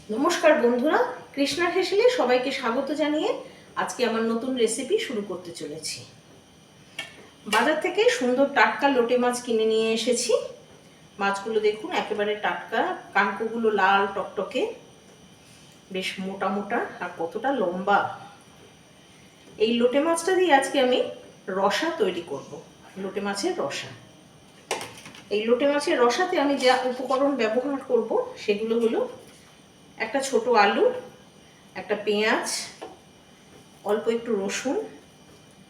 নমস্কার বন্ধুরা, কৃষ্ণার হেসেলে সবাইকে স্বাগত জানিয়ে আজকে আমার নতুন রেসিপি শুরু করতে চলেছি। বাজার থেকে সুন্দর টাটকা লোটে মাছ কিনে নিয়ে এসেছি। মাছগুলো দেখুন একেবারে টাটকা, কানকোগুলো লাল টকটকে, বেশ মোটা মোটা আর কতটা লম্বা। এই লোটে মাছটা দিয়ে আজকে আমি রসা তৈরি করব, লোটে মাছের রসা। এই লোটে মাছের রসাতে আমি যা উপকরণ ব্যবহার করব সেগুলো হলো একটা ছোট আলু, একটা পেঁয়াজ, অল্প একটু রসুন,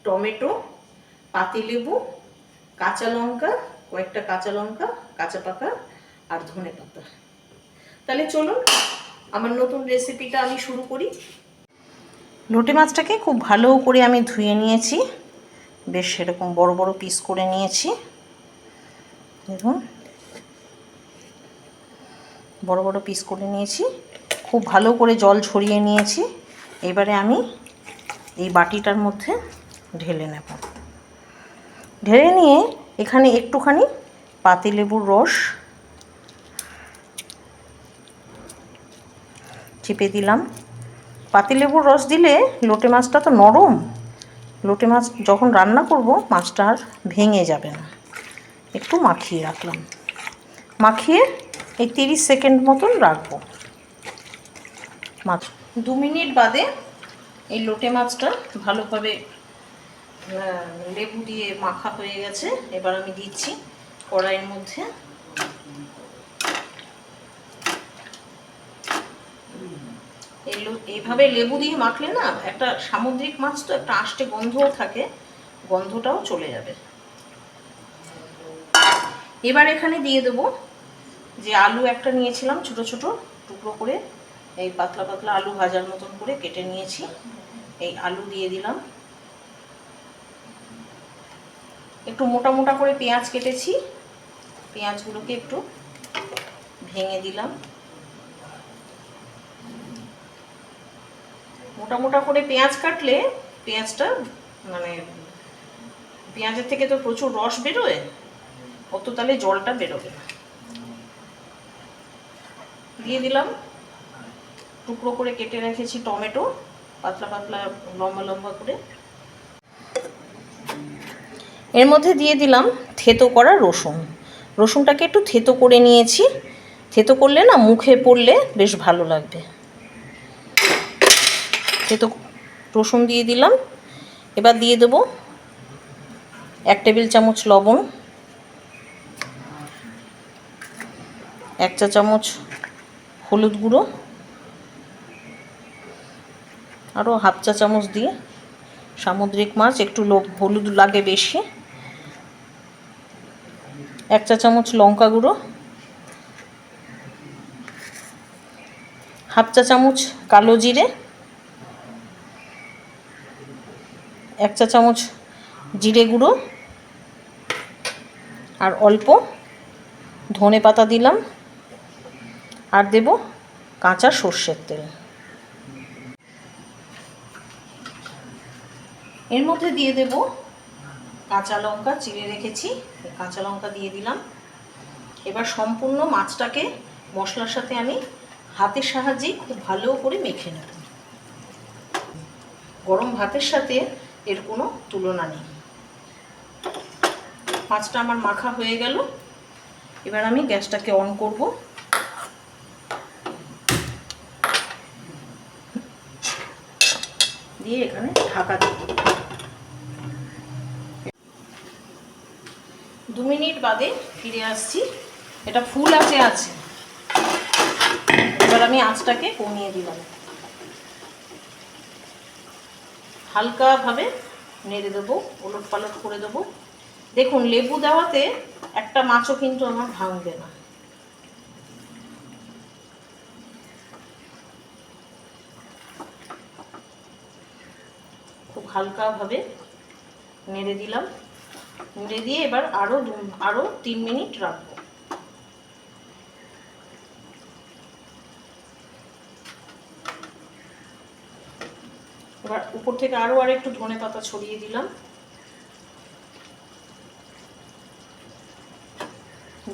টমেটো, পাতিলেবু, কাঁচা লঙ্কা, কয়েকটা কাঁচা লঙ্কা কাঁচা পাকা, আর ধনেপাতা। তাহলে চলুন আমার নতুন রেসিপিটা আমি শুরু করি। লোটে মাছটাকে খুব ভালো করে আমি ধুয়ে নিয়েছি, বেশ সেরকম বড় বড় পিস করে নিয়েছি। দেখুন বড় বড় পিস করে নিয়েছি, খুব ভালো করে জল ঝরিয়ে নিয়েছি। এবারে আমি এই বাটিটার মধ্যে ঢেলে নেব। ঢেলে নিয়ে এখানে একটুখানি পাতিলেবুর রস চিপে দিলাম। পাতিলেবুর রস দিলে লোটে মাছটা তো নরম, লোটে মাছ যখন রান্না করব মাছটা আর ভেঙে যাবে না। একটু মাখিয়ে রাখলাম, মাখিয়ে এই 30 সেকেন্ড মতন রাখবো। মাছ 2 মিনিট বাদে এই লোটে মাছটা ভালোভাবে লেবু দিয়ে মাখা হয়ে গেছে। এবার আমি দিচ্ছি কড়াইয়ের মধ্যে। এইভাবে লেবু দিয়ে মাখলে না একটা সামুদ্রিক মাছ তো একটা আষ্টে গন্ধও থাকে, গন্ধটাও চলে যাবে। এবার এখানে দিয়ে দেবো যে আলু একটা নিয়েছিলাম ছোট ছোট টুকরো করে, এই পাতলা পাতলা আলু ভাজার মতন করে কেটে নিয়েছি। এই আলু দিয়ে দিলাম। একটু মোটা মোটা করে পেঁয়াজ কেটেছি, পেঁয়াজগুলোকে একটু ভেঙে দিলাম। মোটা মোটা করে পেঁয়াজ কাটলে পেঁয়াজটা মানে পেঁয়াজের থেকে তো প্রচুর রস বেরোয়, অত তাহলে জলটা বেরোবে না। দিয়ে দিলাম টুকরো করে কেটে রেখেছি টমেটো, পাতলা পাতলা লম্বা লম্বা করে। এর মধ্যে দিয়ে দিলাম থেতো করা রসুন। রসুনটাকে একটু থেতো করে নিয়েছি, থেতো করলে না মুখে পড়লে বেশ ভালো লাগবে। থেতো রসুন দিয়ে দিলাম। এবার দিয়ে দেবো 1 টেবিল চামচ লবণ, 1 চা চামচ হলুদ গুঁড়ো, আরও 1/2 চা চামচ দিয়ে, সামুদ্রিক মাছ একটু হলুদ লাগে বেশি। 1 চা চামচ লঙ্কা গুঁড়ো, 1/2 চা চামচ কালো জিরে, 1 চা চামচ জিরে গুঁড়ো, আর অল্প ধনে পাতা দিলাম, আর দেব কাঁচা সর্ষের তেল। এর মধ্যে দিয়ে দেব কাঁচা লঙ্কা চিড়ে রেখেছি, কাঁচা লঙ্কা দিয়ে দিলাম। এবার সম্পূর্ণ মাছটাকে মশলার সাথে আমি হাতের সাহায্যে খুব ভালো করে মেখে নেব। গরম ভাতের সাথে এর কোনো তুলনা নেই। মাছটা আমার মাখা হয়ে গেল। এবার আমি গ্যাসটাকে অন করব। দিয়ে এখানে ঢাকা দেব। 2 মিনিট বাদে ফিরে আসছি। এটা ফুল আঁচে আছে। এবার আমি আঁচটাকে কমিয়ে দিলাম, হালকাভাবে নেড়ে দেবো, ওলট পালট করে দেবো। দেখুন লেবু দেওয়াতে একটা মাছও কিন্তু আমার ভাঙবে না। খুব হালকাভাবে নেড়ে দিলাম। নেড়ে দিয়ে এবার আরও 3 মিনিট রাখবো। এবার উপর থেকে আরও একটু ধনে পাতা ছড়িয়ে দিলাম,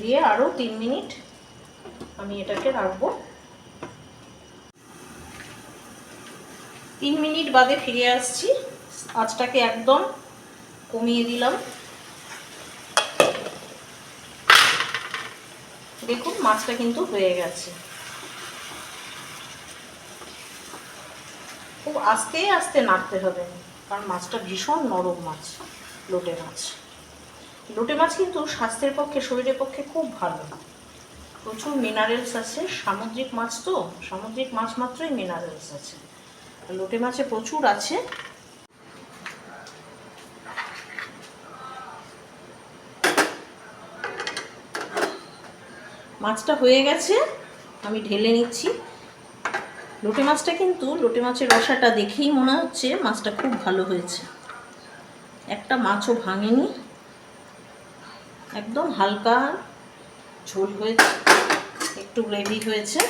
দিয়ে আরও 3 মিনিট আমি এটাকে রাখবো। 3 মিনিট বাদে ফিরে আসছি। আঁচটাকে একদম কমিয়ে দিলাম। দেখুন মাছটা কিন্তু হয়ে গেছে। খুব আস্তে আস্তে নাড়তে হবে, কারণ মাছটা ভীষণ নরম মাছ, লোটে মাছ। লোটে মাছ কিন্তু স্বাস্থ্যের পক্ষে, শরীরের পক্ষে খুব ভালো। প্রচুর মিনারেলস আছে, সামুদ্রিক মাছ তো, সামুদ্রিক মাছ মাত্রই মিনারেলস আছে, লোটে মাছে প্রচুর আছে। মাছটা হয়ে গেছে, আমি ঢেলে নিচ্ছি। লোটে মাছটা কিন্তু, লোটে মাছের রসাটা দেখেই মনে হচ্ছে মাছটা খুব ভালো হয়েছে, একটা মাছও ভাঙেনি, একদম হালকা ঝোল হয়েছে, একটু গ্রেভি হয়েছে,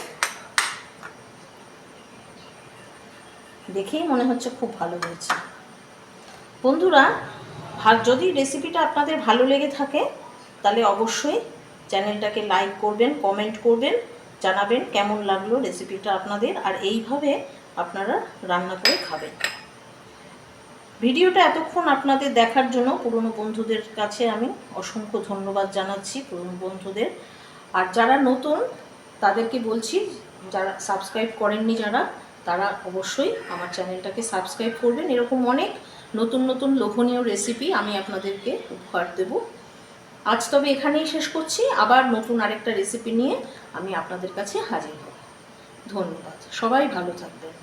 দেখেই মনে হচ্ছে খুব ভালো হয়েছে। বন্ধুরা, যদি রেসিপিটা আপনাদের ভালো লেগে থাকে তাহলে অবশ্যই চ্যানেলটাকে লাইক করবেন, কমেন্ট করবেন, জানাবেন কেমন লাগলো রেসিপিটা আপনাদের, আর এইভাবে আপনারা রান্না করে খাবেন। ভিডিওটা এতক্ষণ আপনাদের দেখার জন্য পুরনো বন্ধুদের কাছে আমি অসংখ্য ধন্যবাদ জানাচ্ছি, পুরনো বন্ধুদের। আর যারা নতুন তাদেরকে বলছি, যারা সাবস্ক্রাইব করেননি তারা অবশ্যই আমার চ্যানেলটাকে সাবস্ক্রাইব করবেন। এরকম অনেক নতুন নতুন লোভনীয় রেসিপি আমি আপনাদেরকে উপহার দেব। আজ তবে এখানেই শেষ করছি, আবার নতুন আরেকটা রেসিপি নিয়ে আমি আপনাদের কাছে হাজির হব। ধন্যবাদ, সবাই ভালো থাকবেন।